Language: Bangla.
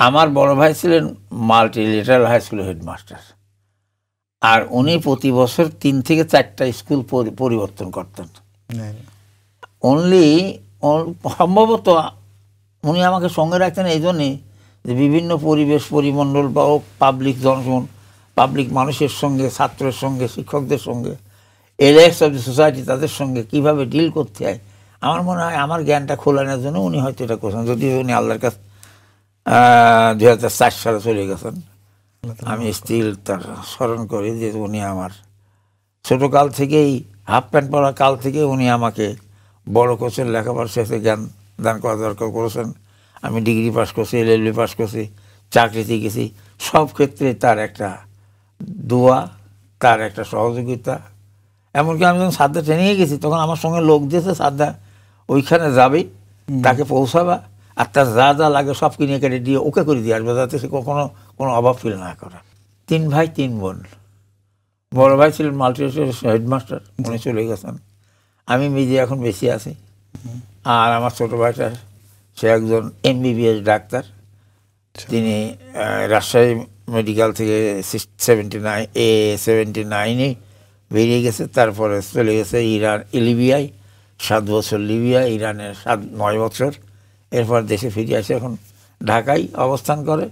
আমার বড় ভাই ছিলেন মাল্টি লিটারাল হাই স্কুলের হেডমাস্টার, আর উনি প্রতি বছর 3 থেকে 4টা স্কুল পরিবর্তন করতেন। অনলি সম্ভবত উনি আমাকে সঙ্গে রাখতেন এই জন্যে যে বিভিন্ন পরিবেশ পরিমণ্ডল বা পাবলিক জনগণ, পাবলিক মানুষের সঙ্গে, ছাত্রের সঙ্গে, শিক্ষকদের সঙ্গে, এলিটস অফ দ্য সোসাইটি তাদের সঙ্গে কীভাবে ডিল করতে হয়, আমার মনে হয় আমার জ্ঞানটা খোলানোর জন্য উনি হয়তো এটা করছেন। যদিও উনি আল্লাহর কাছে 2004 সালে চলে গেছেন, আমি স্টিল তার স্মরণ করি যে উনি আমার ছোটোকাল থেকেই, হাফ প্যান্ট পরা কাল থেকে উনি আমাকে বড় কোচের লেখাপড়ার শেষে জ্ঞান দান করা দরকার করেছেন। আমি ডিগ্রি পাস করছি, LLB পাস করছি, চাকরিতে গেছি, সব ক্ষেত্রে তার একটা দোয়া, তার একটা সহযোগিতা। এমনকি আমি যখন সাদ্দা ট্রেনিংয়ে গেছি তখন আমার সঙ্গে লোক দিয়েছে, সাদ্দা ওইখানে যাবে, তাকে পৌঁছাবা, আর তার যা যা লাগে সব কিনে কেটে দিয়ে ওকে করে দিয়ে আসবে, যাতে সে কখনো কোনো অভাব ফিল না করে। 3 ভাই 3 বোন। বড় ভাই ছিলেন মাল্টি হেডমাস্টার, উনি চলে গেছেন। আমি নিজে এখন বেশি আছি। আর আমার ছোটো ভাইটা সে একজন MBBS ডাক্তার। তিনি রাজশাহী মেডিকেল থেকে 79-এ বেরিয়ে গেছে, তারপরে চলে গেছে ইরান, লিবিয়ায় 7 বছর, লিবিয়া, ইরানের 9 বছর, এরপর দেশে ফিরে আসে, এখন ঢাকায় অবস্থান করে।